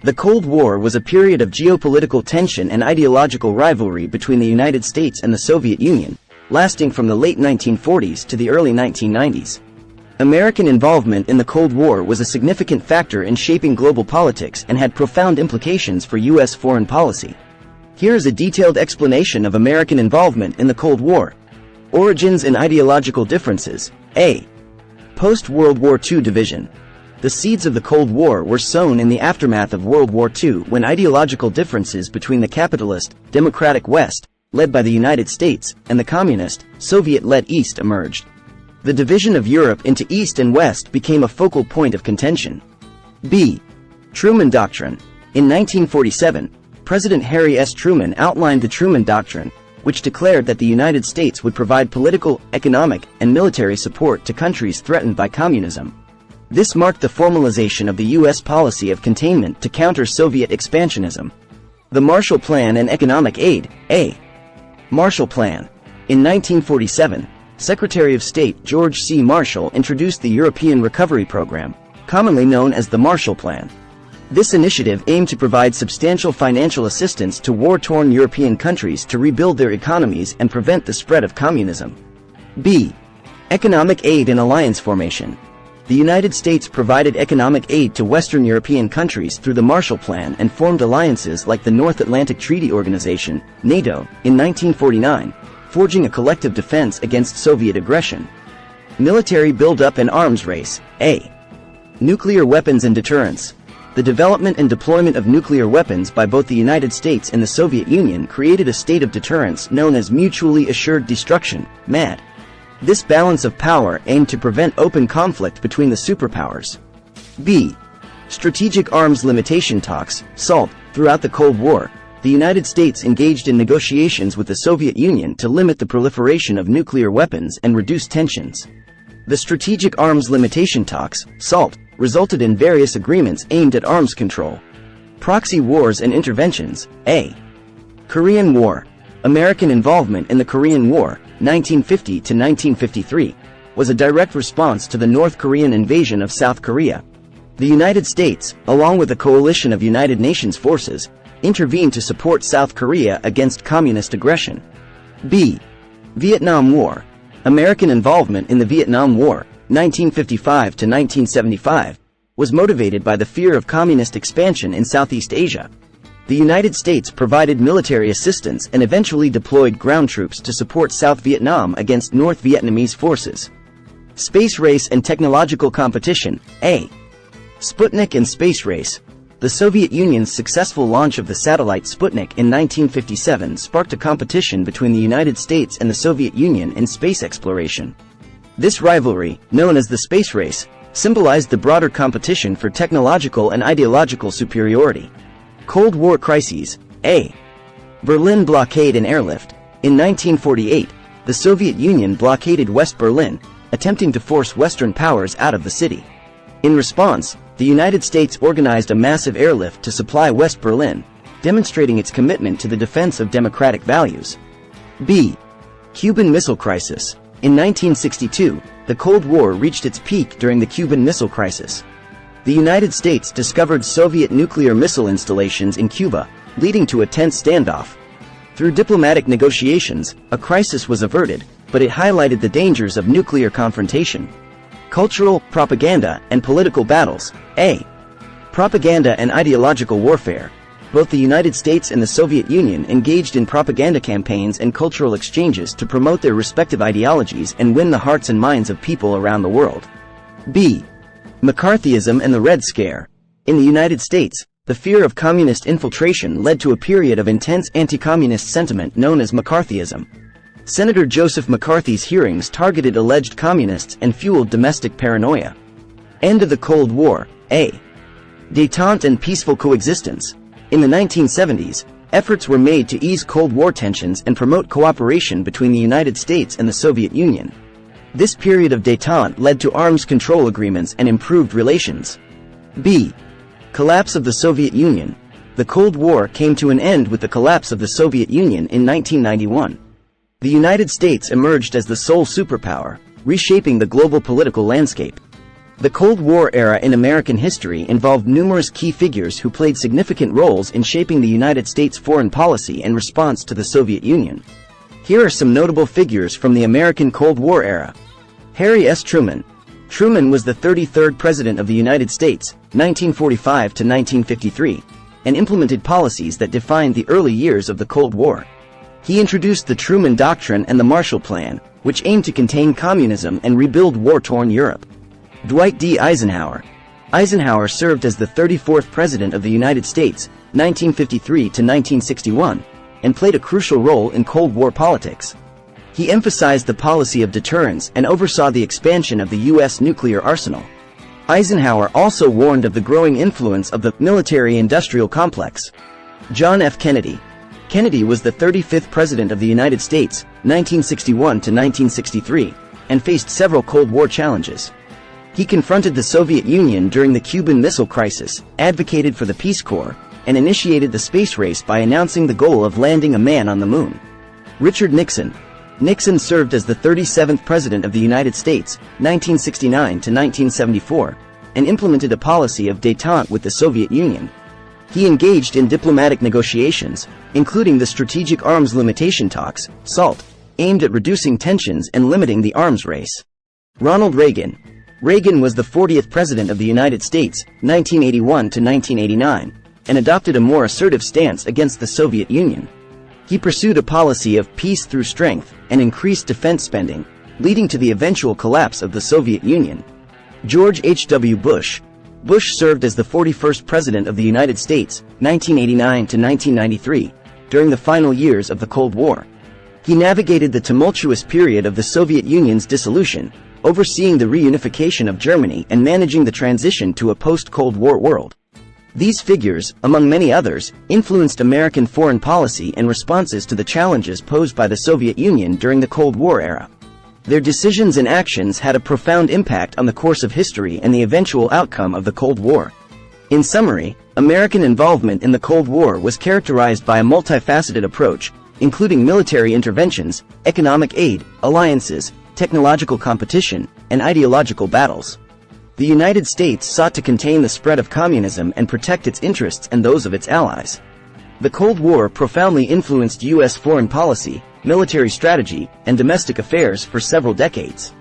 The Cold War was a period of geopolitical tension and ideological rivalry between the United States and the Soviet Union, lasting from the late 1940s to the early 1990s. American involvement in the Cold War was a significant factor in shaping global politics and had profound implications for U.S. foreign policy. Here is a detailed explanation of American involvement in the Cold War. Origins and ideological differences. A. Post-World War II division. The seeds of the Cold War were sown in the aftermath of World War II when ideological differences between the capitalist, democratic West, led by the United States, and the communist, Soviet-led East emerged. The division of Europe into East and West became a focal point of contention. B. Truman Doctrine. In 1947, President Harry S. Truman outlined the Truman Doctrine, which declared that the United States would provide political, economic, and military support to countries threatened by communism. This marked the formalization of the U.S. policy of containment to counter Soviet expansionism. The Marshall Plan and Economic Aid. A. Marshall Plan. In 1947, Secretary of State George C. Marshall introduced the European Recovery Program, commonly known as the Marshall Plan. This initiative aimed to provide substantial financial assistance to war-torn European countries to rebuild their economies and prevent the spread of communism. B. Economic Aid and Alliance Formation. The United States provided economic aid to Western European countries through the Marshall Plan and formed alliances like the North Atlantic Treaty Organization, NATO, in 1949, forging a collective defense against Soviet aggression. Military build-up and arms race. A. Nuclear weapons and deterrence. The development and deployment of nuclear weapons by both the United States and the Soviet Union created a state of deterrence known as Mutually Assured Destruction, MAD. This balance of power aimed to prevent open conflict between the superpowers. B. Strategic Arms Limitation Talks, SALT. Throughout the Cold War, the United States engaged in negotiations with the Soviet Union to limit the proliferation of nuclear weapons and reduce tensions. The Strategic Arms Limitation Talks, SALT, resulted in various agreements aimed at arms control. Proxy wars and interventions. A. Korean War. American involvement in the Korean War, 1950 to 1953, was a direct response to the North Korean invasion of South Korea. The United States, along with a coalition of United Nations forces, intervened to support South Korea against communist aggression. B. Vietnam War. American involvement in the Vietnam War, 1955 to 1975, was motivated by the fear of communist expansion in Southeast Asia. The United States provided military assistance and eventually deployed ground troops to support South Vietnam against North Vietnamese forces. Space race and technological competition. A. Sputnik and space race. The Soviet Union's successful launch of the satellite Sputnik in 1957 sparked a competition between the United States and the Soviet Union in space exploration. This rivalry, known as the space race, symbolized the broader competition for technological and ideological superiority. Cold War crises. A. Berlin blockade and airlift. In 1948, the Soviet Union blockaded West Berlin, attempting to force Western powers out of the city. In response, the United States organized a massive airlift to supply West Berlin, demonstrating its commitment to the defense of democratic values. B. Cuban Missile Crisis. In 1962, the Cold War reached its peak during the Cuban Missile Crisis. The United States discovered Soviet nuclear missile installations in Cuba, leading to a tense standoff. Through diplomatic negotiations, a crisis was averted, but it highlighted the dangers of nuclear confrontation. Cultural, propaganda, and political battles. A. Propaganda and ideological warfare. Both the United States and the Soviet Union engaged in propaganda campaigns and cultural exchanges to promote their respective ideologies and win the hearts and minds of people around the world. B. McCarthyism and the Red Scare. In the United States, the fear of communist infiltration led to a period of intense anti-communist sentiment known as McCarthyism. Senator Joseph McCarthy's hearings targeted alleged communists and fueled domestic paranoia. End of the Cold War. A. Détente and peaceful coexistence. In the 1970s, efforts were made to ease Cold War tensions and promote cooperation between the United States and the Soviet Union. This period of détente led to arms control agreements and improved relations. B. Collapse of the Soviet Union. The Cold War came to an end with the collapse of the Soviet Union in 1991. The United States emerged as the sole superpower, reshaping the global political landscape. The Cold War era in American history involved numerous key figures who played significant roles in shaping the United States' foreign policy and response to the Soviet Union. Here are some notable figures from the American Cold War era. Harry S. Truman. Truman was the 33rd President of the United States, 1945 to 1953, and implemented policies that defined the early years of the Cold War. He introduced the Truman Doctrine and the Marshall Plan, which aimed to contain communism and rebuild war-torn Europe. Dwight D. Eisenhower. Eisenhower served as the 34th President of the United States, 1953 to 1961, and played a crucial role in Cold War politics. He emphasized the policy of deterrence and oversaw the expansion of the U.S. nuclear arsenal. Eisenhower also warned of the growing influence of the military-industrial complex. John F. Kennedy. Kennedy was the 35th President of the United States, 1961 to 1963, and faced several Cold War challenges. He confronted the Soviet Union during the Cuban Missile Crisis, advocated for the Peace Corps, and initiated the space race by announcing the goal of landing a man on the moon. Richard Nixon. Nixon served as the 37th President of the United States, 1969 to 1974, and implemented a policy of détente with the Soviet Union. He engaged in diplomatic negotiations, including the Strategic Arms Limitation Talks, SALT, aimed at reducing tensions and limiting the arms race. Ronald Reagan. Reagan was the 40th President of the United States, 1981 to 1989, and adopted a more assertive stance against the Soviet Union. He pursued a policy of peace through strength and increased defense spending, leading to the eventual collapse of the Soviet Union. George H. W. Bush. Bush served as the 41st President of the United States, 1989 to 1993, during the final years of the Cold War. He navigated the tumultuous period of the Soviet Union's dissolution, overseeing the reunification of Germany and managing the transition to a post-Cold War world. These figures, among many others, influenced American foreign policy and responses to the challenges posed by the Soviet Union during the Cold War era. Their decisions and actions had a profound impact on the course of history and the eventual outcome of the Cold War. In summary, American involvement in the Cold War was characterized by a multifaceted approach, including military interventions, economic aid, alliances, technological competition, and ideological battles. The United States sought to contain the spread of communism and protect its interests and those of its allies. The Cold War profoundly influenced U.S. foreign policy, military strategy, and domestic affairs for several decades.